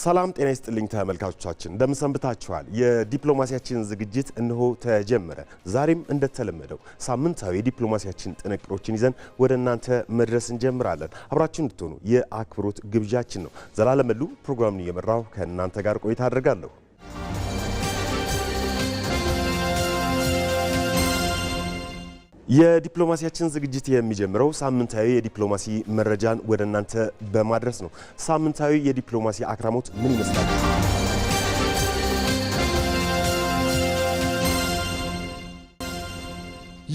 ሰላም ጤና ይስጥልኝ ተመልካቾቻችን እንደምን ሰንብታችኋል? የዲፕሎማሲያችን ዝግጅት እንሆ ተጀመረ። ዛሬም እንደተለመደው ሳምንታዊ የዲፕሎማሲያችን ጥንቅሮችን ይዘን ወደ እናንተ መድረስ እንጀምራለን። አብራችሁን እንድትሆኑ የአክብሮት ግብዣችን ነው። ዘላለም መሉ ፕሮግራሙን እየመራው ከእናንተ ጋር ቆይታ አደርጋለሁ። የዲፕሎማሲያችን ዝግጅት የሚጀምረው ሳምንታዊ የዲፕሎማሲ መረጃን ወደ እናንተ በማድረስ ነው። ሳምንታዊ የዲፕሎማሲ አክራሞት ምን ይመስላል?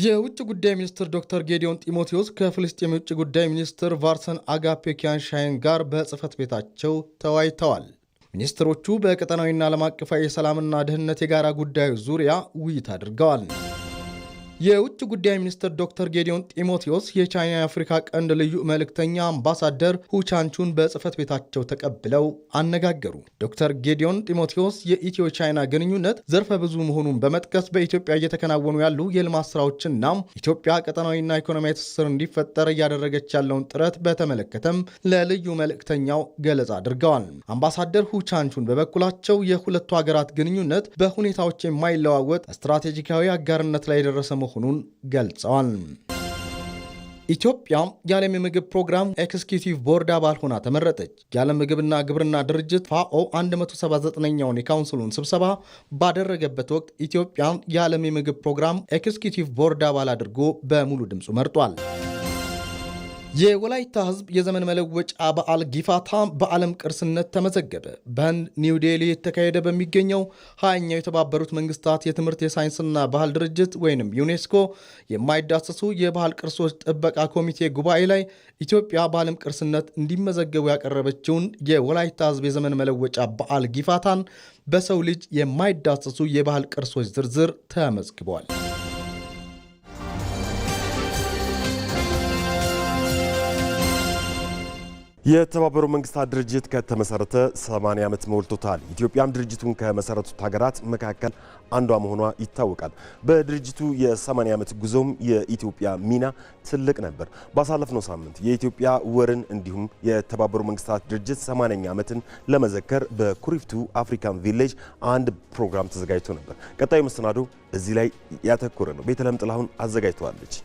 የውጭ ጉዳይ ሚኒስትር ዶክተር ጌዲዮን ጢሞቴዎስ ከፍልስጤም የውጭ ጉዳይ ሚኒስትር ቫርሰን አጋፔኪያን ጋር በጽህፈት ቤታቸው ተወያይተዋል። ሚኒስትሮቹ በቀጠናዊና ዓለም አቀፋዊ የሰላምና ደህንነት የጋራ ጉዳዮች ዙሪያ ውይይት አድርገዋል። የውጭ ጉዳይ ሚኒስትር ዶክተር ጌዲዮን ጢሞቴዎስ የቻይና የአፍሪካ ቀንድ ልዩ መልእክተኛ አምባሳደር ሁቻንቹን በጽህፈት ቤታቸው ተቀብለው አነጋገሩ። ዶክተር ጌዲዮን ጢሞቴዎስ የኢትዮ ቻይና ግንኙነት ዘርፈ ብዙ መሆኑን በመጥቀስ በኢትዮጵያ እየተከናወኑ ያሉ የልማት ስራዎችና ኢትዮጵያ ቀጠናዊና ኢኮኖሚያዊ ትስስር እንዲፈጠር እያደረገች ያለውን ጥረት በተመለከተም ለልዩ መልእክተኛው ገለጻ አድርገዋል። አምባሳደር ሁቻንቹን በበኩላቸው የሁለቱ ሀገራት ግንኙነት በሁኔታዎች የማይለዋወጥ ስትራቴጂካዊ አጋርነት ላይ የደረሰ መሆኑን ገልጸዋል። ኢትዮጵያ የዓለም የምግብ ፕሮግራም ኤክስኪዩቲቭ ቦርድ አባል ሆና ተመረጠች። የዓለም ምግብና ግብርና ድርጅት ፋኦ 179ኛውን የካውንስሉን ስብሰባ ባደረገበት ወቅት ኢትዮጵያን የዓለም የምግብ ፕሮግራም ኤክስኪዩቲቭ ቦርድ አባል አድርጎ በሙሉ ድምፁ መርጧል። የወላይታ ህዝብ የዘመን መለወጫ በዓል ጊፋታ በዓለም ቅርስነት ተመዘገበ። በህንድ ኒው ዴሊ የተካሄደ በሚገኘው 20ኛው የተባበሩት መንግስታት የትምህርት የሳይንስና ባህል ድርጅት ወይንም ዩኔስኮ የማይዳሰሱ የባህል ቅርሶች ጥበቃ ኮሚቴ ጉባኤ ላይ ኢትዮጵያ በዓለም ቅርስነት እንዲመዘገቡ ያቀረበችውን የወላይታ ህዝብ የዘመን መለወጫ በዓል ጊፋታን በሰው ልጅ የማይዳሰሱ የባህል ቅርሶች ዝርዝር ተመዝግቧል። የተባበሩት መንግስታት ድርጅት ከተመሰረተ 80 ዓመት ሞልቶታል። ኢትዮጵያም ድርጅቱን ከመሰረቱት ሀገራት መካከል አንዷ መሆኗ ይታወቃል። በድርጅቱ የ80 ዓመት ጉዞም የኢትዮጵያ ሚና ትልቅ ነበር። ባሳለፍነው ሳምንት የኢትዮጵያ ወርን እንዲሁም የተባበሩት መንግስታት ድርጅት 80ኛ ዓመትን ለመዘከር በኩሪፍቱ አፍሪካን ቪሌጅ አንድ ፕሮግራም ተዘጋጅቶ ነበር። ቀጣዩ መሰናዶ እዚህ ላይ ያተኮረ ነው። ቤተልሔም ጥላሁን አዘጋጅተዋለች።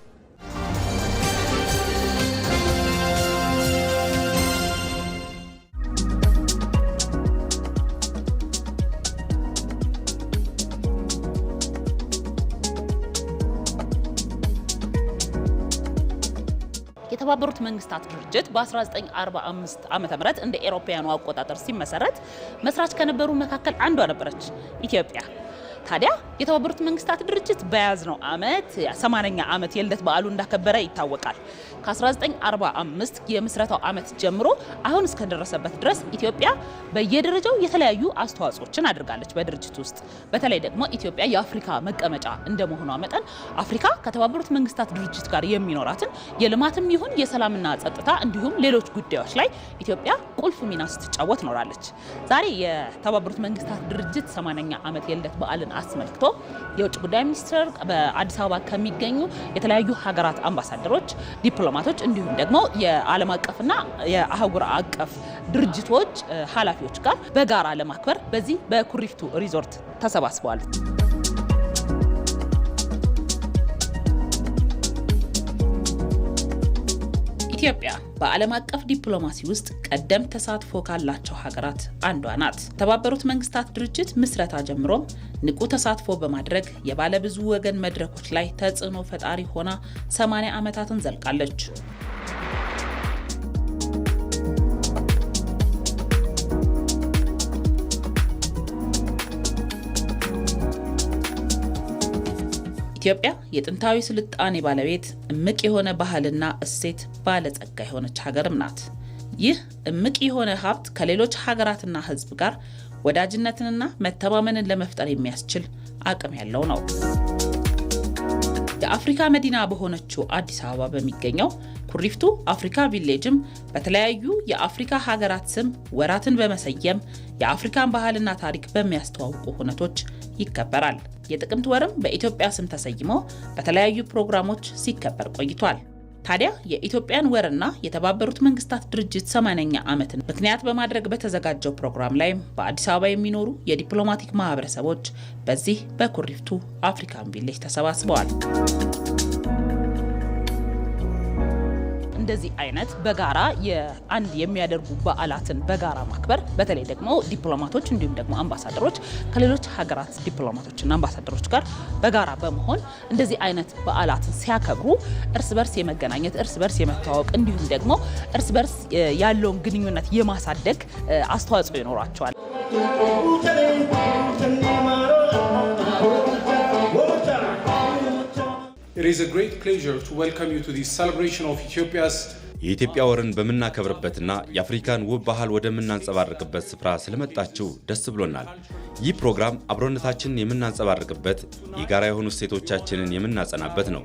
የተባበሩት መንግስታት ድርጅት በ1945 ዓመተ ምህረት እንደ ኤሮፓያኑ አቆጣጠር ሲመሰረት መስራች ከነበሩ መካከል አንዷ ነበረች ኢትዮጵያ። ታዲያ የተባበሩት መንግስታት ድርጅት በያዝነው ዓመት 80ኛ ዓመት የልደት በዓሉ እንዳከበረ ይታወቃል። ከ1945 የምስረታው ዓመት ጀምሮ አሁን እስከደረሰበት ድረስ ኢትዮጵያ በየደረጃው የተለያዩ አስተዋጽኦችን አድርጋለች በድርጅት ውስጥ። በተለይ ደግሞ ኢትዮጵያ የአፍሪካ መቀመጫ እንደመሆኗ መጠን አፍሪካ ከተባበሩት መንግስታት ድርጅት ጋር የሚኖራትን የልማትም ይሁን የሰላምና ጸጥታ እንዲሁም ሌሎች ጉዳዮች ላይ ኢትዮጵያ ቁልፍ ሚና ስትጫወት ኖራለች። ዛሬ የተባበሩት መንግስታት ድርጅት 80ኛ ዓመት የልደት በዓልን አስመልክቶ የውጭ ጉዳይ ሚኒስትር በአዲስ አበባ ከሚገኙ የተለያዩ ሀገራት አምባሳደሮች፣ ዲፕሎማቶች እንዲሁም ደግሞ የዓለም አቀፍና የአህጉር አቀፍ ድርጅቶች ኃላፊዎች ጋር በጋራ ለማክበር በዚህ በኩሪፍቱ ሪዞርት ተሰባስበዋል። ኢትዮጵያ በዓለም አቀፍ ዲፕሎማሲ ውስጥ ቀደም ተሳትፎ ካላቸው ሀገራት አንዷ ናት። የተባበሩት መንግስታት ድርጅት ምስረታ ጀምሮም ንቁ ተሳትፎ በማድረግ የባለብዙ ወገን መድረኮች ላይ ተጽዕኖ ፈጣሪ ሆና 80 ዓመታትን ዘልቃለች። ኢትዮጵያ የጥንታዊ ስልጣኔ ባለቤት፣ እምቅ የሆነ ባህልና እሴት ባለጸጋ የሆነች ሀገርም ናት። ይህ እምቅ የሆነ ሀብት ከሌሎች ሀገራትና ሕዝብ ጋር ወዳጅነትንና መተማመንን ለመፍጠር የሚያስችል አቅም ያለው ነው። የአፍሪካ መዲና በሆነችው አዲስ አበባ በሚገኘው ኩሪፍቱ አፍሪካ ቪሌጅም በተለያዩ የአፍሪካ ሀገራት ስም ወራትን በመሰየም የአፍሪካን ባህልና ታሪክ በሚያስተዋውቁ ሁነቶች ይከበራል። የጥቅምት ወርም በኢትዮጵያ ስም ተሰይሞ በተለያዩ ፕሮግራሞች ሲከበር ቆይቷል። ታዲያ የኢትዮጵያን ወርና የተባበሩት መንግስታት ድርጅት 80ኛ ዓመትን ምክንያት በማድረግ በተዘጋጀው ፕሮግራም ላይ በአዲስ አበባ የሚኖሩ የዲፕሎማቲክ ማህበረሰቦች በዚህ በኩሪፍቱ አፍሪካን ቪሌጅ ተሰባስበዋል። እንደዚህ አይነት በጋራ የአንድ የሚያደርጉ በዓላትን በጋራ ማክበር በተለይ ደግሞ ዲፕሎማቶች እንዲሁም ደግሞ አምባሳደሮች ከሌሎች ሀገራት ዲፕሎማቶችና አምባሳደሮች ጋር በጋራ በመሆን እንደዚህ አይነት በዓላትን ሲያከብሩ እርስ በርስ የመገናኘት እርስ በርስ የመተዋወቅ እንዲሁም ደግሞ እርስ በርስ ያለውን ግንኙነት የማሳደግ አስተዋጽኦ ይኖራቸዋል። It is a great pleasure to welcome you to this celebration of Ethiopia's የኢትዮጵያ ወርን በመናከብርበትና የአፍሪካን ውብ ባህል ወደምናንጸባርቅበት ስፍራ ስለመጣችሁ ደስ ብሎናል። ይህ ፕሮግራም አብሮነታችንን የምናንጸባርቅበት የጋራ የሆኑ እሴቶቻችንን የምናጸናበት ነው።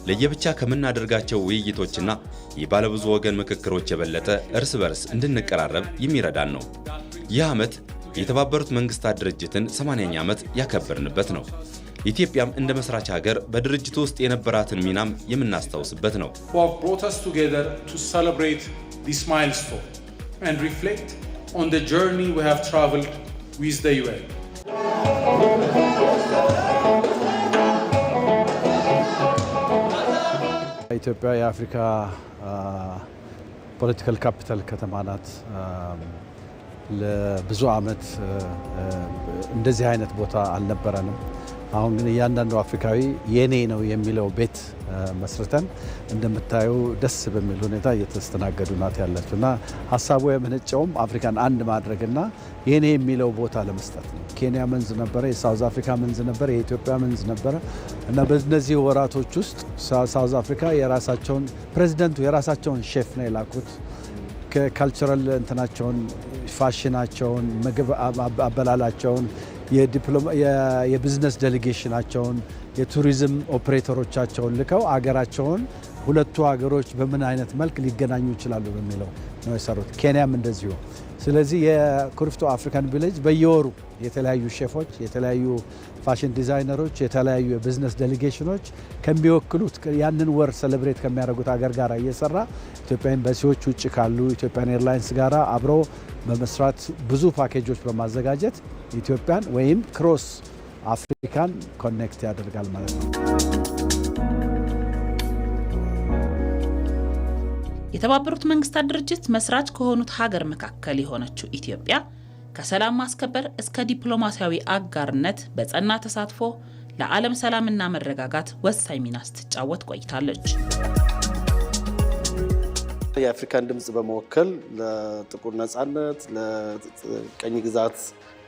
ለየብቻ ከምናደርጋቸው ውይይቶችና የባለብዙ ወገን ምክክሮች የበለጠ እርስ በርስ እንድንቀራረብ የሚረዳን ነው። ይህ ዓመት የተባበሩት መንግስታት ድርጅትን 80ኛ ዓመት ያከበርንበት ነው። ኢትዮጵያም እንደ መስራች ሀገር በድርጅቱ ውስጥ የነበራትን ሚናም የምናስታውስበት ነው። who have brought us together to celebrate this milestone and reflect on the journey we have traveled with the UN. ኢትዮጵያ የአፍሪካ ፖለቲካል ካፒታል ከተማ ናት። ለብዙ ዓመት እንደዚህ አይነት ቦታ አልነበረንም። አሁን ግን እያንዳንዱ አፍሪካዊ የኔ ነው የሚለው ቤት መስርተን እንደምታዩ ደስ በሚል ሁኔታ እየተስተናገዱ ናት ያለችው እና ሀሳቡ የመነጨውም አፍሪካን አንድ ማድረግና የኔ የሚለው ቦታ ለመስጠት ነው። ኬንያ መንዝ ነበረ፣ የሳውዝ አፍሪካ መንዝ ነበረ፣ የኢትዮጵያ መንዝ ነበረ እና በእነዚህ ወራቶች ውስጥ ሳውዝ አፍሪካ የራሳቸውን ፕሬዚደንቱ የራሳቸውን ሼፍ ነው የላኩት። ከካልቸራል እንትናቸውን፣ ፋሽናቸውን፣ ምግብ አበላላቸውን፣ የቢዝነስ ዴሌጌሽናቸውን፣ የቱሪዝም ኦፕሬተሮቻቸውን ልከው አገራቸውን ሁለቱ ሀገሮች በምን አይነት መልክ ሊገናኙ ይችላሉ በሚለው ነው የሰሩት። ኬንያም እንደዚሁ። ስለዚህ የኩሪፍቱ አፍሪካን ቪሌጅ በየወሩ የተለያዩ ሼፎች፣ የተለያዩ ፋሽን ዲዛይነሮች፣ የተለያዩ የቢዝነስ ዴሌጌሽኖች ከሚወክሉት ያንን ወር ሴሌብሬት ከሚያደርጉት ሀገር ጋር እየሰራ ኢትዮጵያ ኤምባሲዎች ውጭ ካሉ ኢትዮጵያን ኤርላይንስ ጋር አብሮ በመስራት ብዙ ፓኬጆች በማዘጋጀት ኢትዮጵያን ወይም ክሮስ አፍሪካን ኮኔክት ያደርጋል ማለት ነው። የተባበሩት መንግስታት ድርጅት መስራች ከሆኑት ሀገር መካከል የሆነችው ኢትዮጵያ ከሰላም ማስከበር እስከ ዲፕሎማሲያዊ አጋርነት በጸና ተሳትፎ ለዓለም ሰላምና መረጋጋት ወሳኝ ሚና ስትጫወት ቆይታለች። የአፍሪካን ድምጽ በመወከል ለጥቁር ነጻነት፣ ለቀኝ ግዛት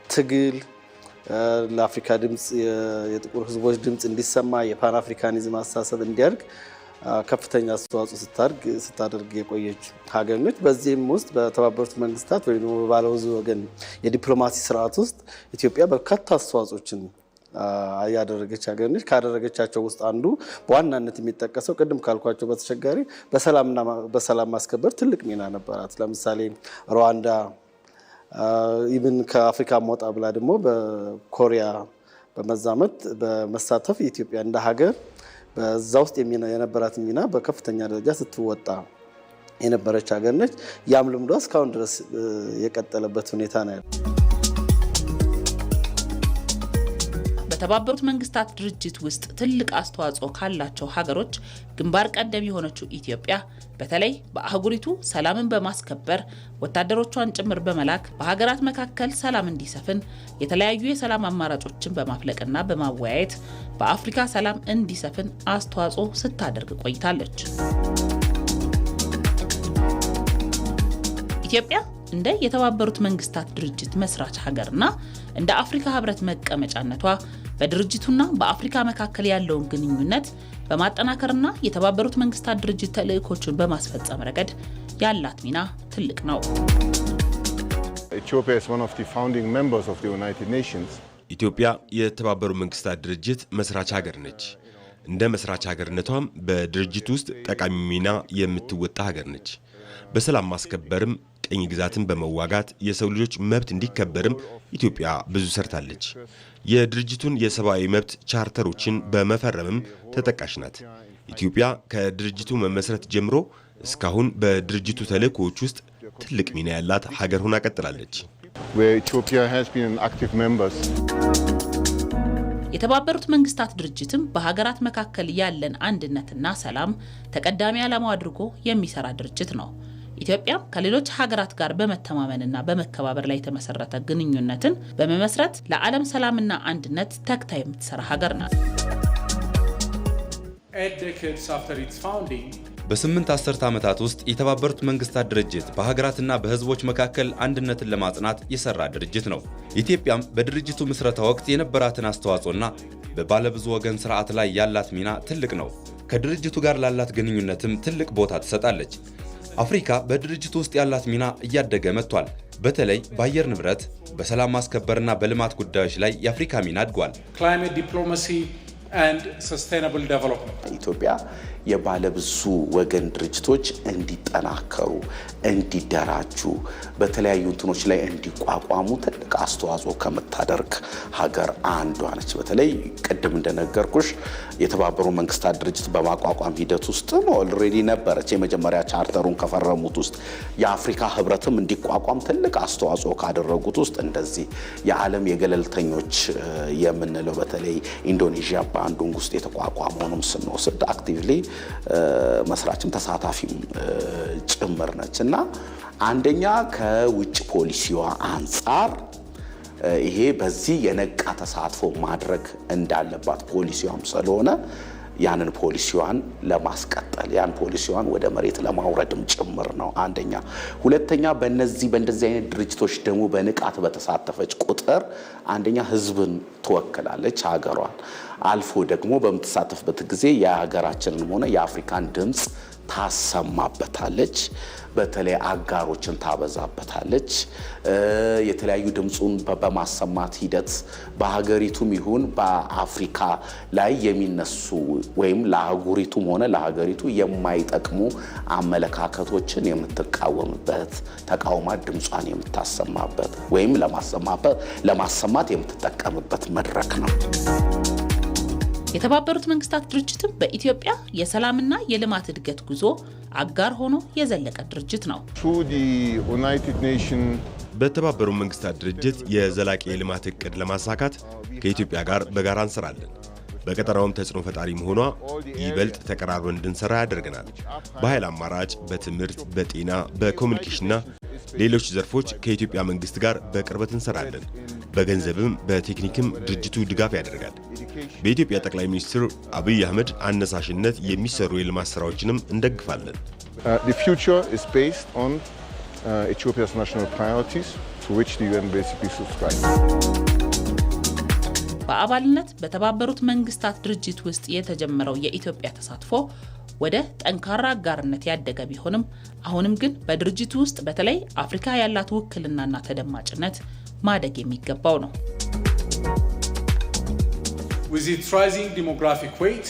ትግል፣ ለአፍሪካ ድምጽ የጥቁር ህዝቦች ድምጽ እንዲሰማ የፓን አፍሪካኒዝም አስተሳሰብ እንዲያድግ ከፍተኛ አስተዋጽኦ ስታደርግ የቆየች ሀገር ነች። በዚህም ውስጥ በተባበሩት መንግስታት ወይም በባለብዙ ወገን የዲፕሎማሲ ስርዓት ውስጥ ኢትዮጵያ በርካታ አስተዋጽኦችን ያደረገች ሀገር ነች። ካደረገቻቸው ውስጥ አንዱ በዋናነት የሚጠቀሰው ቅድም ካልኳቸው በተጨማሪ በሰላም ማስከበር ትልቅ ሚና ነበራት። ለምሳሌ ሩዋንዳ ኢቭን ከአፍሪካ ሞጣ ብላ ደግሞ በኮሪያ በመዛመት በመሳተፍ ኢትዮጵያ እንደ ሀገር በዛ ውስጥ የነበራት ሚና በከፍተኛ ደረጃ ስትወጣ የነበረች ሀገር ነች። ያም ልምዷ እስካሁን ድረስ የቀጠለበት ሁኔታ ነው ያለው። በተባበሩት መንግስታት ድርጅት ውስጥ ትልቅ አስተዋጽኦ ካላቸው ሀገሮች ግንባር ቀደም የሆነችው ኢትዮጵያ በተለይ በአህጉሪቱ ሰላምን በማስከበር ወታደሮቿን ጭምር በመላክ በሀገራት መካከል ሰላም እንዲሰፍን የተለያዩ የሰላም አማራጮችን በማፍለቅና በማወያየት በአፍሪካ ሰላም እንዲሰፍን አስተዋጽኦ ስታደርግ ቆይታለች። ኢትዮጵያ እንደ የተባበሩት መንግስታት ድርጅት መስራች ሀገርና እንደ አፍሪካ ህብረት መቀመጫነቷ በድርጅቱና በአፍሪካ መካከል ያለውን ግንኙነት በማጠናከርና የተባበሩት መንግስታት ድርጅት ተልእኮችን በማስፈጸም ረገድ ያላት ሚና ትልቅ ነው። Ethiopia is one of the founding members of the United Nations. ኢትዮጵያ የተባበሩት መንግስታት ድርጅት መስራች ሀገር ነች። እንደ መስራች ሀገርነቷም በድርጅቱ ውስጥ ጠቃሚ ሚና የምትወጣ ሀገር ነች። በሰላም ማስከበርም ቀኝ ግዛትን በመዋጋት የሰው ልጆች መብት እንዲከበርም ኢትዮጵያ ብዙ ሰርታለች። የድርጅቱን የሰብአዊ መብት ቻርተሮችን በመፈረምም ተጠቃሽ ናት። ኢትዮጵያ ከድርጅቱ መመስረት ጀምሮ እስካሁን በድርጅቱ ተልእኮዎች ውስጥ ትልቅ ሚና ያላት ሀገር ሆና ቀጥላለች። የተባበሩት መንግስታት ድርጅትም በሀገራት መካከል ያለን አንድነትና ሰላም ተቀዳሚ ዓላማው አድርጎ የሚሰራ ድርጅት ነው። ኢትዮጵያም ከሌሎች ሀገራት ጋር በመተማመንና በመከባበር ላይ የተመሰረተ ግንኙነትን በመመስረት ለዓለም ሰላምና አንድነት ተግታ የምትሰራ ሀገር ናት። በ8 አስርተ ዓመታት ውስጥ የተባበሩት መንግስታት ድርጅት በሀገራትና በህዝቦች መካከል አንድነትን ለማጽናት የሰራ ድርጅት ነው። ኢትዮጵያም በድርጅቱ ምስረታ ወቅት የነበራትን አስተዋጽኦና በባለብዙ ወገን ስርዓት ላይ ያላት ሚና ትልቅ ነው። ከድርጅቱ ጋር ላላት ግንኙነትም ትልቅ ቦታ ትሰጣለች። አፍሪካ በድርጅቱ ውስጥ ያላት ሚና እያደገ መጥቷል። በተለይ በአየር ንብረት፣ በሰላም ማስከበርና በልማት ጉዳዮች ላይ የአፍሪካ ሚና አድጓል። Climate diplomacy and sustainable development. ኢትዮጵያ የባለብዙ ወገን ድርጅቶች እንዲጠናከሩ፣ እንዲደራጁ፣ በተለያዩ እንትኖች ላይ እንዲቋቋሙ ትልቅ አስተዋጽኦ ከምታደርግ ሀገር አንዷ ነች። በተለይ ቅድም እንደነገርኩሽ የተባበሩት መንግስታት ድርጅት በማቋቋም ሂደት ውስጥ ኦልሬዲ ነበረች። የመጀመሪያ ቻርተሩን ከፈረሙት ውስጥ የአፍሪካ ህብረትም እንዲቋቋም ትልቅ አስተዋጽኦ ካደረጉት ውስጥ እንደዚህ የዓለም የገለልተኞች የምንለው በተለይ ኢንዶኔዥያ በአንዱን ውስጥ የተቋቋመውንም ስንወስድ አክቲቭሊ መስራችም ተሳታፊም ጭምር ነች እና አንደኛ ከውጭ ፖሊሲዋ አንጻር ይሄ በዚህ የነቃ ተሳትፎ ማድረግ እንዳለባት ፖሊሲዋም ስለሆነ ያንን ፖሊሲዋን ለማስቀጠል ያን ፖሊሲዋን ወደ መሬት ለማውረድም ጭምር ነው አንደኛ። ሁለተኛ በእንደዚህ አይነት ድርጅቶች ደግሞ በንቃት በተሳተፈች ቁጥር አንደኛ ህዝብን ትወክላለች ሀገሯን፣ አልፎ ደግሞ በምትሳተፍበት ጊዜ የሀገራችንን ሆነ የአፍሪካን ድምጽ ታሰማበታለች። በተለይ አጋሮችን ታበዛበታለች። የተለያዩ ድምጹን በማሰማት ሂደት በሀገሪቱም ይሁን በአፍሪካ ላይ የሚነሱ ወይም ለአህጉሪቱም ሆነ ለሀገሪቱ የማይጠቅሙ አመለካከቶችን የምትቃወምበት፣ ተቃውማ ድምጿን የምታሰማበት ወይም ለማሰማት የምትጠቀምበት መድረክ ነው። የተባበሩት መንግስታት ድርጅትም በኢትዮጵያ የሰላምና የልማት እድገት ጉዞ አጋር ሆኖ የዘለቀ ድርጅት ነው። በተባበሩት መንግስታት ድርጅት የዘላቂ የልማት እቅድ ለማሳካት ከኢትዮጵያ ጋር በጋራ እንሰራለን። በቀጠናውም ተጽዕኖ ፈጣሪ መሆኗ ይበልጥ ተቀራርበን እንድንሰራ ያደርገናል። በኃይል አማራጭ፣ በትምህርት፣ በጤና፣ በኮሚኒኬሽንና ሌሎች ዘርፎች ከኢትዮጵያ መንግስት ጋር በቅርበት እንሰራለን። በገንዘብም በቴክኒክም ድርጅቱ ድጋፍ ያደርጋል። በኢትዮጵያ ጠቅላይ ሚኒስትር አብይ አህመድ አነሳሽነት የሚሰሩ የልማት ስራዎችንም እንደግፋለን። The future is based on Ethiopia's national priorities to which the UN basically subscribes. በአባልነት በተባበሩት መንግስታት ድርጅት ውስጥ የተጀመረው የኢትዮጵያ ተሳትፎ ወደ ጠንካራ አጋርነት ያደገ ቢሆንም አሁንም ግን በድርጅቱ ውስጥ በተለይ አፍሪካ ያላት ውክልናና ተደማጭነት ማደግ የሚገባው ነው። With its rising demographic weight,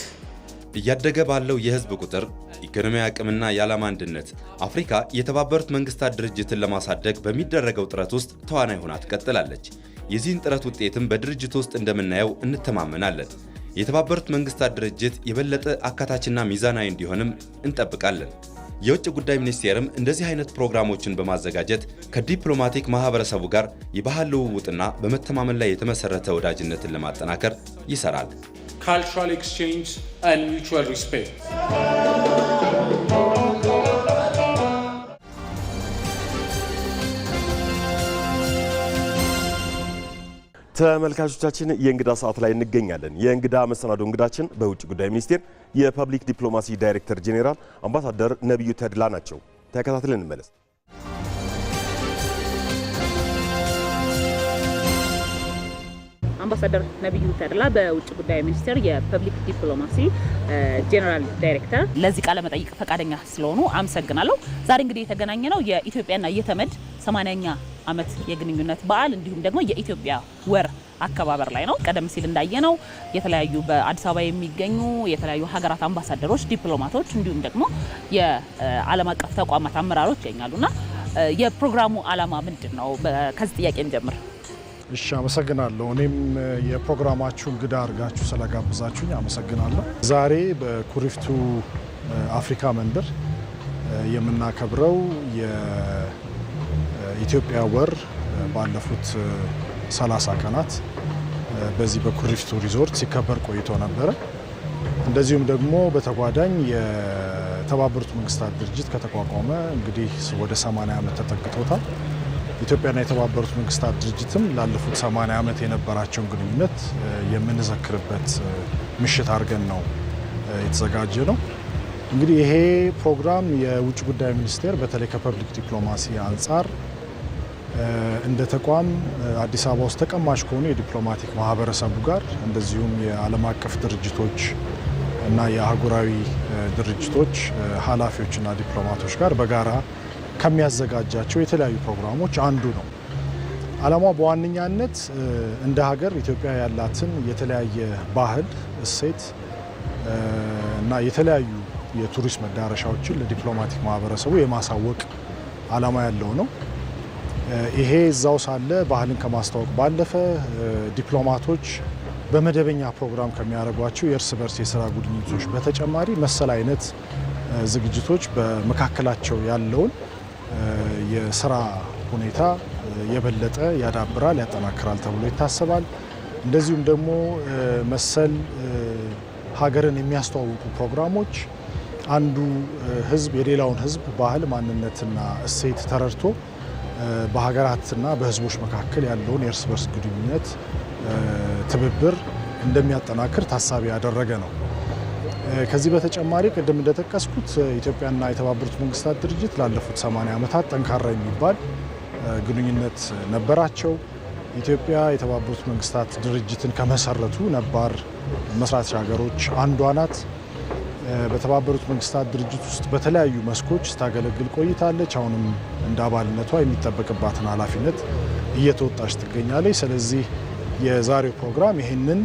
እያደገ ባለው የህዝብ ቁጥር፣ ኢኮኖሚያዊ አቅምና የዓላማ አንድነት አፍሪካ የተባበሩት መንግስታት ድርጅትን ለማሳደግ በሚደረገው ጥረት ውስጥ ተዋናይ ሆና ትቀጥላለች። የዚህን ጥረት ውጤትም በድርጅቱ ውስጥ እንደምናየው እንተማመናለን። የተባበሩት መንግስታት ድርጅት የበለጠ አካታችና ሚዛናዊ እንዲሆንም እንጠብቃለን። የውጭ ጉዳይ ሚኒስቴርም እንደዚህ አይነት ፕሮግራሞችን በማዘጋጀት ከዲፕሎማቲክ ማህበረሰቡ ጋር የባህል ልውውጥና በመተማመን ላይ የተመሰረተ ወዳጅነትን ለማጠናከር ይሰራል። cultural exchange and mutual respect. ተመልካቾቻችን የእንግዳ ሰዓት ላይ እንገኛለን። የእንግዳ መሰናዶ እንግዳችን በውጭ ጉዳይ ሚኒስቴር የፐብሊክ ዲፕሎማሲ ዳይሬክተር ጄኔራል አምባሳደር ነብዩ ተድላ ናቸው። ተከታትለን እንመለስ። አምባሳደር ነብዩ ተድላ በውጭ ጉዳይ ሚኒስቴር የፐብሊክ ዲፕሎማሲ ጄኔራል ዳይሬክተር፣ ለዚህ ቃለ መጠይቅ ፈቃደኛ ስለሆኑ አመሰግናለሁ። ዛሬ እንግዲህ የተገናኘነው የኢትዮጵያና የተመድ 80ኛ ዓመት የግንኙነት በዓል እንዲሁም ደግሞ የኢትዮጵያ ወር አከባበር ላይ ነው። ቀደም ሲል እንዳየነው የተለያዩ በአዲስ አበባ የሚገኙ የተለያዩ ሀገራት አምባሳደሮች፣ ዲፕሎማቶች እንዲሁም ደግሞ የዓለም አቀፍ ተቋማት አመራሮች ይገኛሉና የፕሮግራሙ ዓላማ ምንድን ነው? ከዚህ ጥያቄ እንጀምር። እሺ አመሰግናለሁ። እኔም የፕሮግራማችሁ እንግዳ አድርጋችሁ ስለጋብዛችሁኝ አመሰግናለሁ። ዛሬ በኩሪፍቱ አፍሪካ መንደር የምናከብረው የኢትዮጵያ ወር ባለፉት 30 ቀናት በዚህ በኩሪፍቱ ሪዞርት ሲከበር ቆይቶ ነበረ። እንደዚሁም ደግሞ በተጓዳኝ የተባበሩት መንግስታት ድርጅት ከተቋቋመ እንግዲህ ወደ 80 ዓመት ተጠግቶታል። ኢትዮጵያና የተባበሩት መንግስታት ድርጅትም ላለፉት 80 ዓመት የነበራቸውን ግንኙነት የምንዘክርበት ምሽት አድርገን ነው የተዘጋጀ ነው። እንግዲህ ይሄ ፕሮግራም የውጭ ጉዳይ ሚኒስቴር በተለይ ከፐብሊክ ዲፕሎማሲ አንጻር እንደ ተቋም አዲስ አበባ ውስጥ ተቀማጭ ከሆኑ የዲፕሎማቲክ ማህበረሰቡ ጋር እንደዚሁም የዓለም አቀፍ ድርጅቶች እና የአህጉራዊ ድርጅቶች ኃላፊዎችና ዲፕሎማቶች ጋር በጋራ ከሚያዘጋጃቸው የተለያዩ ፕሮግራሞች አንዱ ነው። ዓላማው በዋነኛነት እንደ ሀገር ኢትዮጵያ ያላትን የተለያየ ባህል፣ እሴት እና የተለያዩ የቱሪስት መዳረሻዎችን ለዲፕሎማቲክ ማህበረሰቡ የማሳወቅ ዓላማ ያለው ነው። ይሄ እዛው ሳለ ባህልን ከማስተዋወቅ ባለፈ ዲፕሎማቶች በመደበኛ ፕሮግራም ከሚያደርጓቸው የእርስ በርስ የስራ ጉብኝቶች በተጨማሪ መሰል አይነት ዝግጅቶች በመካከላቸው ያለውን የስራ ሁኔታ የበለጠ ያዳብራል፣ ያጠናክራል ተብሎ ይታሰባል። እንደዚሁም ደግሞ መሰል ሀገርን የሚያስተዋውቁ ፕሮግራሞች አንዱ ህዝብ የሌላውን ህዝብ ባህል፣ ማንነትና እሴት ተረድቶ በሀገራትና በህዝቦች መካከል ያለውን የእርስ በርስ ግንኙነት ትብብር እንደሚያጠናክር ታሳቢ ያደረገ ነው። ከዚህ በተጨማሪ ቅድም እንደጠቀስኩት ኢትዮጵያና የተባበሩት መንግስታት ድርጅት ላለፉት 80 ዓመታት ጠንካራ የሚባል ግንኙነት ነበራቸው። ኢትዮጵያ የተባበሩት መንግስታት ድርጅትን ከመሰረቱ ነባር መስራች ሀገሮች አንዷ ናት። በተባበሩት መንግስታት ድርጅት ውስጥ በተለያዩ መስኮች ስታገለግል ቆይታለች። አሁንም እንደ አባልነቷ የሚጠበቅባትን ኃላፊነት እየተወጣች ትገኛለች። ስለዚህ የዛሬው ፕሮግራም ይህንን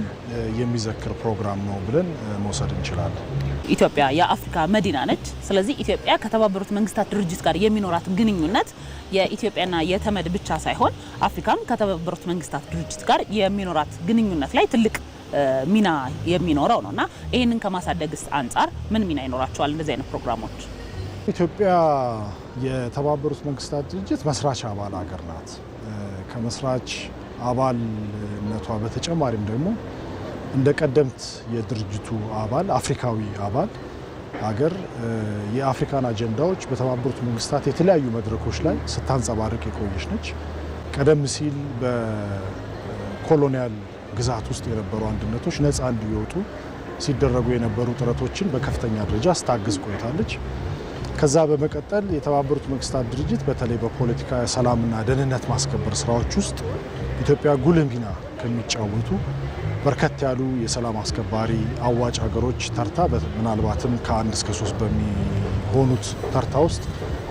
የሚዘክር ፕሮግራም ነው ብለን መውሰድ እንችላለን። ኢትዮጵያ የአፍሪካ መዲና ነች። ስለዚህ ኢትዮጵያ ከተባበሩት መንግስታት ድርጅት ጋር የሚኖራት ግንኙነት የኢትዮጵያና የተመድ ብቻ ሳይሆን አፍሪካም ከተባበሩት መንግስታት ድርጅት ጋር የሚኖራት ግንኙነት ላይ ትልቅ ሚና የሚኖረው ነውና ይህንን ከማሳደግስ አንጻር ምን ሚና ይኖራቸዋል እንደዚህ አይነት ፕሮግራሞች? ኢትዮጵያ የተባበሩት መንግስታት ድርጅት መስራች አባል ሀገር ናት። ከመስራች አባልነቷ በተጨማሪም ደግሞ እንደ ቀደምት የድርጅቱ አባል አፍሪካዊ አባል ሀገር የአፍሪካን አጀንዳዎች በተባበሩት መንግስታት የተለያዩ መድረኮች ላይ ስታንጸባርቅ የቆየች ነች። ቀደም ሲል በኮሎኒያል ግዛት ውስጥ የነበሩ አንድነቶች ነፃ እንዲወጡ ሲደረጉ የነበሩ ጥረቶችን በከፍተኛ ደረጃ ስታግዝ ቆይታለች። ከዛ በመቀጠል የተባበሩት መንግስታት ድርጅት በተለይ በፖለቲካ ሰላምና ደህንነት ማስከበር ስራዎች ውስጥ ኢትዮጵያ ጉልህ ሚና ከሚጫወቱ በርከት ያሉ የሰላም አስከባሪ አዋጭ ሀገሮች ተርታ ምናልባትም ከ1 እስከ 3 በሚሆኑት ተርታ ውስጥ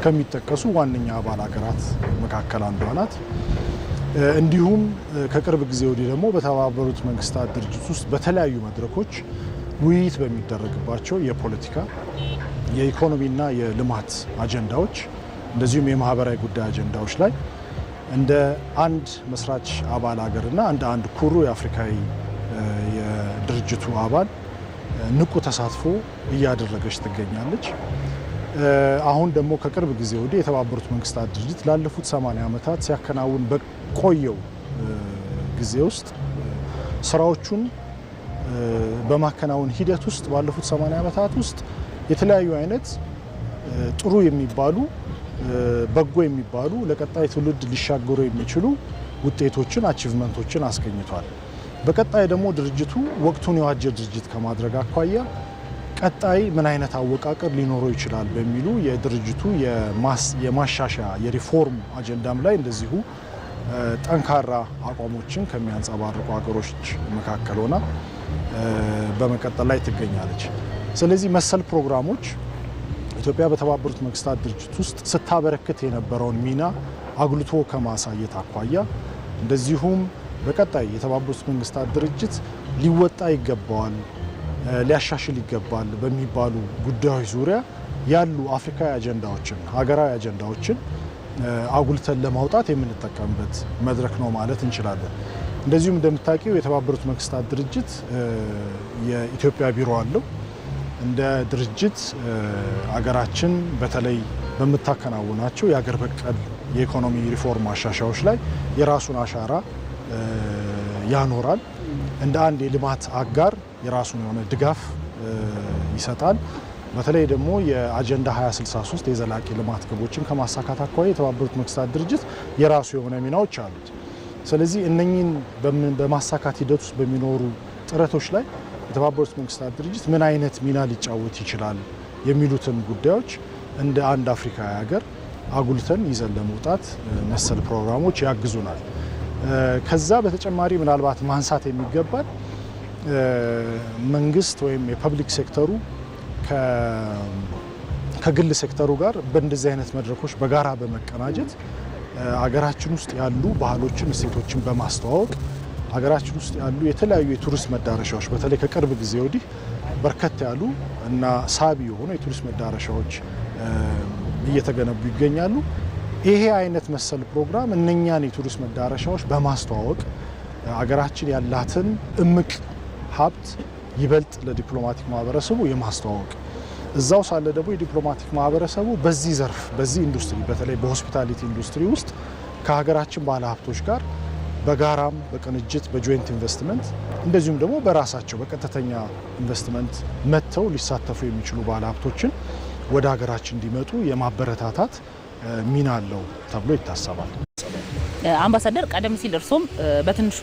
ከሚጠቀሱ ዋነኛ አባል ሀገራት መካከል አንዷ ናት። እንዲሁም ከቅርብ ጊዜ ወዲህ ደግሞ በተባበሩት መንግስታት ድርጅት ውስጥ በተለያዩ መድረኮች ውይይት በሚደረግባቸው የፖለቲካ የኢኮኖሚና የልማት አጀንዳዎች እንደዚሁም የማህበራዊ ጉዳይ አጀንዳዎች ላይ እንደ አንድ መስራች አባል ሀገርና እንደ አንድ ኩሩ የአፍሪካዊ የድርጅቱ አባል ንቁ ተሳትፎ እያደረገች ትገኛለች። አሁን ደግሞ ከቅርብ ጊዜ ወዲህ የተባበሩት መንግስታት ድርጅት ላለፉት 80 ዓመታት ሲያከናውን በቆየው ጊዜ ውስጥ ስራዎቹን በማከናወን ሂደት ውስጥ ባለፉት 80 ዓመታት ውስጥ የተለያዩ አይነት ጥሩ የሚባሉ በጎ የሚባሉ ለቀጣይ ትውልድ ሊሻገሩ የሚችሉ ውጤቶችን አቺቭመንቶችን አስገኝቷል። በቀጣይ ደግሞ ድርጅቱ ወቅቱን የዋጀ ድርጅት ከማድረግ አኳያ ቀጣይ ምን አይነት አወቃቀር ሊኖረው ይችላል በሚሉ የድርጅቱ የማሻሻያ የሪፎርም አጀንዳም ላይ እንደዚሁ ጠንካራ አቋሞችን ከሚያንጸባርቁ ሀገሮች መካከል ሆና በመቀጠል ላይ ትገኛለች። ስለዚህ መሰል ፕሮግራሞች ኢትዮጵያ በተባበሩት መንግስታት ድርጅት ውስጥ ስታበረክት የነበረውን ሚና አጉልቶ ከማሳየት አኳያ እንደዚሁም በቀጣይ የተባበሩት መንግስታት ድርጅት ሊወጣ ይገባዋል፣ ሊያሻሽል ይገባል በሚባሉ ጉዳዮች ዙሪያ ያሉ አፍሪካዊ አጀንዳዎችን፣ ሀገራዊ አጀንዳዎችን አጉልተን ለማውጣት የምንጠቀምበት መድረክ ነው ማለት እንችላለን። እንደዚሁም እንደምታውቂው የተባበሩት መንግስታት ድርጅት የኢትዮጵያ ቢሮ አለው። እንደ ድርጅት አገራችን በተለይ በምታከናውናቸው የአገር በቀል የኢኮኖሚ ሪፎርም ማሻሻያዎች ላይ የራሱን አሻራ ያኖራል። እንደ አንድ የልማት አጋር የራሱን የሆነ ድጋፍ ይሰጣል። በተለይ ደግሞ የአጀንዳ 2063 የዘላቂ ልማት ግቦችን ከማሳካት አኳያ የተባበሩት መንግስታት ድርጅት የራሱ የሆነ ሚናዎች አሉት። ስለዚህ እነኚህን በማሳካት ሂደት ውስጥ በሚኖሩ ጥረቶች ላይ የተባበሩት መንግስታት ድርጅት ምን አይነት ሚና ሊጫወት ይችላል የሚሉትን ጉዳዮች እንደ አንድ አፍሪካዊ ሀገር አጉልተን ይዘን ለመውጣት መሰል ፕሮግራሞች ያግዙናል። ከዛ በተጨማሪ ምናልባት ማንሳት የሚገባል መንግስት ወይም የፐብሊክ ሴክተሩ ከግል ሴክተሩ ጋር በእንደዚህ አይነት መድረኮች በጋራ በመቀናጀት አገራችን ውስጥ ያሉ ባህሎችን፣ እሴቶችን በማስተዋወቅ አገራችን ውስጥ ያሉ የተለያዩ የቱሪስት መዳረሻዎች በተለይ ከቅርብ ጊዜ ወዲህ በርከት ያሉ እና ሳቢ የሆኑ የቱሪስት መዳረሻዎች እየተገነቡ ይገኛሉ። ይሄ አይነት መሰል ፕሮግራም እነኛን የቱሪስት መዳረሻዎች በማስተዋወቅ አገራችን ያላትን እምቅ ሀብት ይበልጥ ለዲፕሎማቲክ ማህበረሰቡ የማስተዋወቅ እዛው ሳለ ደግሞ የዲፕሎማቲክ ማህበረሰቡ በዚህ ዘርፍ በዚህ ኢንዱስትሪ በተለይ በሆስፒታሊቲ ኢንዱስትሪ ውስጥ ከሀገራችን ባለ ሀብቶች ጋር በጋራም በቅንጅት በጆይንት ኢንቨስትመንት እንደዚሁም ደግሞ በራሳቸው በቀጥተኛ ኢንቨስትመንት መጥተው ሊሳተፉ የሚችሉ ባለ ሀብቶችን ወደ ሀገራችን እንዲመጡ የማበረታታት ሚና አለው ተብሎ ይታሰባል። አምባሳደር ቀደም ሲል እርሶም በትንሹ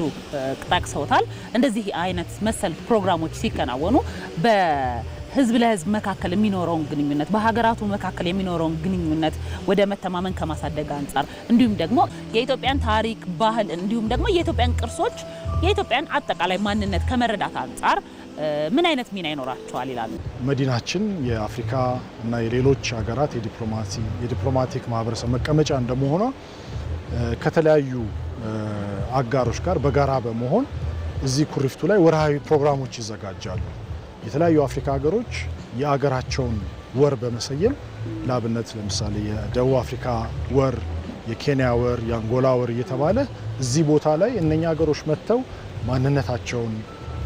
ጠቅሰውታል። እንደዚህ አይነት መሰል ፕሮግራሞች ሲከናወኑ በህዝብ ለህዝብ መካከል የሚኖረውን ግንኙነት በሀገራቱ መካከል የሚኖረውን ግንኙነት ወደ መተማመን ከማሳደግ አንጻር እንዲሁም ደግሞ የኢትዮጵያን ታሪክ፣ ባህል እንዲሁም ደግሞ የኢትዮጵያን ቅርሶች የኢትዮጵያን አጠቃላይ ማንነት ከመረዳት አንጻር ምን አይነት ሚና ይኖራቸዋል ይላሉ? መዲናችን የአፍሪካ እና የሌሎች ሀገራት የዲፕሎማቲክ ማህበረሰብ መቀመጫ እንደመሆኗ ከተለያዩ አጋሮች ጋር በጋራ በመሆን እዚህ ኩሪፍቱ ላይ ወርሃዊ ፕሮግራሞች ይዘጋጃሉ። የተለያዩ አፍሪካ ሀገሮች የአገራቸውን ወር በመሰየም ለአብነት ለምሳሌ የደቡብ አፍሪካ ወር፣ የኬንያ ወር፣ የአንጎላ ወር እየተባለ እዚህ ቦታ ላይ እነኛ ሀገሮች መጥተው ማንነታቸውን፣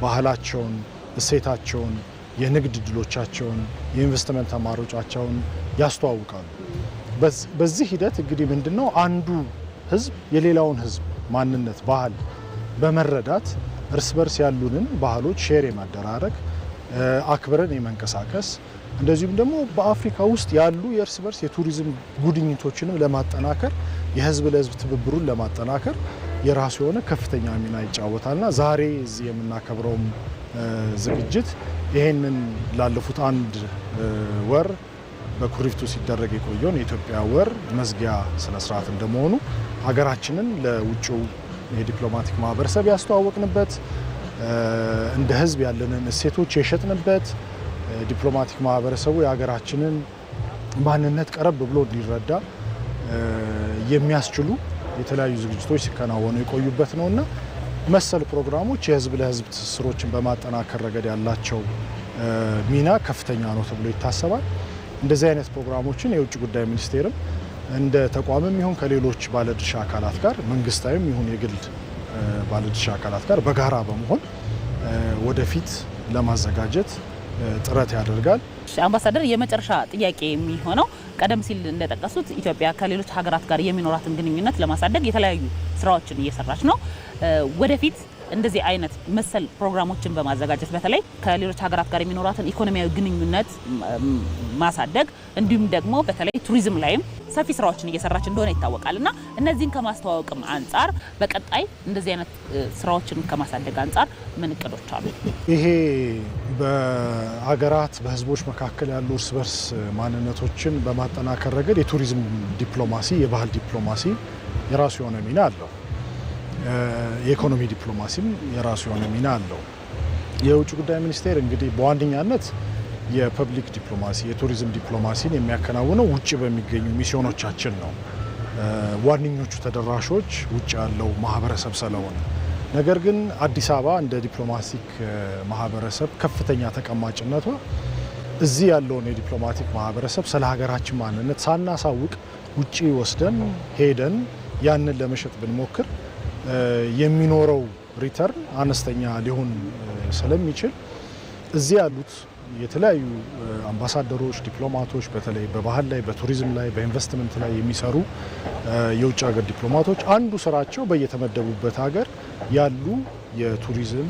ባህላቸውን፣ እሴታቸውን፣ የንግድ ድሎቻቸውን፣ የኢንቨስትመንት አማራጮቻቸውን ያስተዋውቃሉ። በዚህ ሂደት እንግዲህ ምንድነው አንዱ ህዝብ የሌላውን ህዝብ ማንነት፣ ባህል በመረዳት እርስ በርስ ያሉንን ባህሎች ሼር የማደራረግ አክብረን የመንቀሳቀስ እንደዚሁም ደግሞ በአፍሪካ ውስጥ ያሉ የእርስ በርስ የቱሪዝም ጉድኝቶችንም ለማጠናከር የህዝብ ለህዝብ ትብብሩን ለማጠናከር የራሱ የሆነ ከፍተኛ ሚና ይጫወታልና ዛሬ እዚህ የምናከብረውም ዝግጅት ይሄንን ላለፉት አንድ ወር በኩሪፍቱ ሲደረግ የቆየውን የኢትዮጵያ ወር መዝጊያ ስነስርዓት እንደመሆኑ ሀገራችንን ለውጭው የዲፕሎማቲክ ማህበረሰብ ያስተዋወቅንበት እንደ ህዝብ ያለንን እሴቶች የሸጥንበት ዲፕሎማቲክ ማህበረሰቡ የሀገራችንን ማንነት ቀረብ ብሎ እንዲረዳ የሚያስችሉ የተለያዩ ዝግጅቶች ሲከናወኑ የቆዩበት ነውና መሰል ፕሮግራሞች የህዝብ ለህዝብ ትስስሮችን በማጠናከር ረገድ ያላቸው ሚና ከፍተኛ ነው ተብሎ ይታሰባል። እንደዚህ አይነት ፕሮግራሞችን የውጭ ጉዳይ ሚኒስቴርም እንደ ተቋምም ይሁን ከሌሎች ባለድርሻ አካላት ጋር መንግስታዊም ይሁን የግል ባለድርሻ አካላት ጋር በጋራ በመሆን ወደፊት ለማዘጋጀት ጥረት ያደርጋል። አምባሳደር የመጨረሻ ጥያቄ የሚሆነው ቀደም ሲል እንደጠቀሱት ኢትዮጵያ ከሌሎች ሀገራት ጋር የሚኖራትን ግንኙነት ለማሳደግ የተለያዩ ስራዎችን እየሰራች ነው። ወደፊት እንደዚህ አይነት መሰል ፕሮግራሞችን በማዘጋጀት በተለይ ከሌሎች ሀገራት ጋር የሚኖራትን ኢኮኖሚያዊ ግንኙነት ማሳደግ እንዲሁም ደግሞ በተለይ ቱሪዝም ላይም ሰፊ ስራዎችን እየሰራች እንደሆነ ይታወቃልና እነዚህን ከማስተዋወቅም አንጻር በቀጣይ እንደዚህ አይነት ስራዎችን ከማሳደግ አንጻር ምን እቅዶች አሉ? ይሄ በሀገራት በህዝቦች መካከል ያሉ እርስ በርስ ማንነቶችን በማጠናከር ረገድ የቱሪዝም ዲፕሎማሲ፣ የባህል ዲፕሎማሲ የራሱ የሆነ ሚና አለው። የኢኮኖሚ ዲፕሎማሲም የራሱ የሆነ ሚና አለው። የውጭ ጉዳይ ሚኒስቴር እንግዲህ በዋነኛነት የፐብሊክ ዲፕሎማሲ የቱሪዝም ዲፕሎማሲን የሚያከናውነው ውጭ በሚገኙ ሚስዮኖቻችን ነው። ዋነኞቹ ተደራሾች ውጭ ያለው ማህበረሰብ ስለሆነ፣ ነገር ግን አዲስ አበባ እንደ ዲፕሎማቲክ ማህበረሰብ ከፍተኛ ተቀማጭነቷ እዚህ ያለውን የዲፕሎማቲክ ማህበረሰብ ስለ ሀገራችን ማንነት ሳናሳውቅ ውጪ ወስደን ሄደን ያንን ለመሸጥ ብንሞክር የሚኖረው ሪተርን አነስተኛ ሊሆን ስለሚችል እዚህ ያሉት የተለያዩ አምባሳደሮች፣ ዲፕሎማቶች በተለይ በባህል ላይ፣ በቱሪዝም ላይ፣ በኢንቨስትመንት ላይ የሚሰሩ የውጭ ሀገር ዲፕሎማቶች አንዱ ስራቸው በየተመደቡበት ሀገር ያሉ የቱሪዝም፣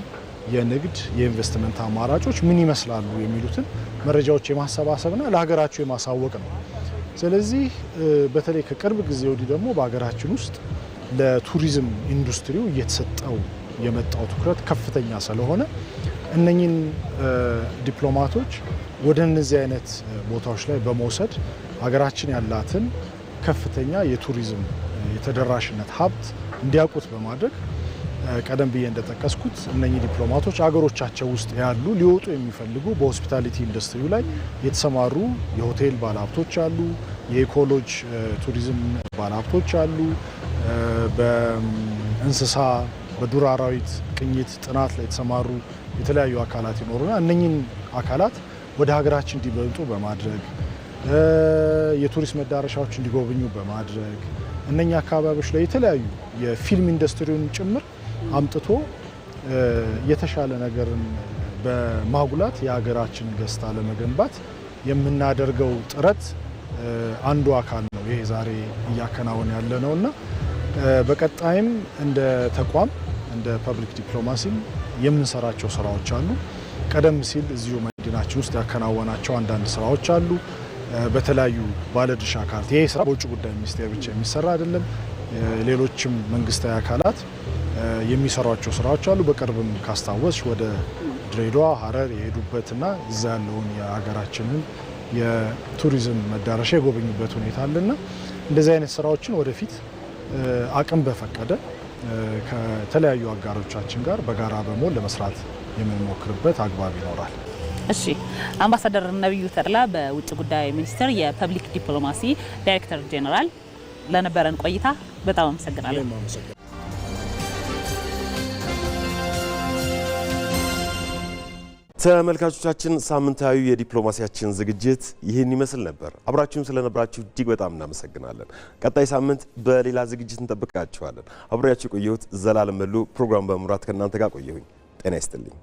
የንግድ፣ የኢንቨስትመንት አማራጮች ምን ይመስላሉ የሚሉትን መረጃዎች የማሰባሰብና ለሀገራቸው የማሳወቅ ነው። ስለዚህ በተለይ ከቅርብ ጊዜ ወዲህ ደግሞ በሀገራችን ውስጥ ለቱሪዝም ኢንዱስትሪው እየተሰጠው የመጣው ትኩረት ከፍተኛ ስለሆነ እነኚህን ዲፕሎማቶች ወደ እነዚህ አይነት ቦታዎች ላይ በመውሰድ ሀገራችን ያላትን ከፍተኛ የቱሪዝም የተደራሽነት ሀብት እንዲያውቁት በማድረግ ቀደም ብዬ እንደጠቀስኩት እነኚህ ዲፕሎማቶች አገሮቻቸው ውስጥ ያሉ ሊወጡ የሚፈልጉ በሆስፒታሊቲ ኢንዱስትሪው ላይ የተሰማሩ የሆቴል ባለሀብቶች አሉ፣ የኢኮሎጂ ቱሪዝም ባለሀብቶች አሉ፣ በእንስሳ በዱር አራዊት ቅኝት ጥናት ላይ የተሰማሩ የተለያዩ አካላት ይኖሩና እነኚህን አካላት ወደ ሀገራችን እንዲመጡ በማድረግ የቱሪስት መዳረሻዎች እንዲጎበኙ በማድረግ እነኛ አካባቢዎች ላይ የተለያዩ የፊልም ኢንዱስትሪውን ጭምር አምጥቶ የተሻለ ነገርን በማጉላት የሀገራችን ገጽታ ለመገንባት የምናደርገው ጥረት አንዱ አካል ነው። ይሄ ዛሬ እያከናወን ያለ ነውና በቀጣይም እንደ ተቋም እንደ ፐብሊክ ዲፕሎማሲ የምንሰራቸው ስራዎች አሉ። ቀደም ሲል እዚሁ መዲናችን ውስጥ ያከናወናቸው አንዳንድ ስራዎች አሉ። በተለያዩ ባለድርሻ አካላት ይሄ ስራ በውጭ ጉዳይ ሚኒስቴር ብቻ የሚሰራ አይደለም። ሌሎችም መንግስታዊ አካላት የሚሰሯቸው ስራዎች አሉ። በቅርብም ካስታወስሽ ወደ ድሬዳዋ፣ ሀረር የሄዱበትና እዛ ያለውን የሀገራችንን የቱሪዝም መዳረሻ የጎበኙበት ሁኔታ አለና እንደዚህ አይነት ስራዎችን ወደፊት አቅም በፈቀደ ከተለያዩ አጋሮቻችን ጋር በጋራ በመሆን ለመስራት የምንሞክርበት አግባብ ይኖራል። እሺ፣ አምባሳደር ነብዩ ተድላ በውጭ ጉዳይ ሚኒስቴር የፐብሊክ ዲፕሎማሲ ዳይሬክተር ጄኔራል ለነበረን ቆይታ በጣም አመሰግናለሁ። ተመልካቾቻችን ሳምንታዊ የዲፕሎማሲያችን ዝግጅት ይህን ይመስል ነበር። አብራችሁን ስለነበራችሁ እጅግ በጣም እናመሰግናለን። ቀጣይ ሳምንት በሌላ ዝግጅት እንጠብቃችኋለን። አብሬያችሁ ቆየሁት ዘላለም መሉ ፕሮግራም በመምራት ከእናንተ ጋር ቆየሁኝ። ጤና ይስጥልኝ።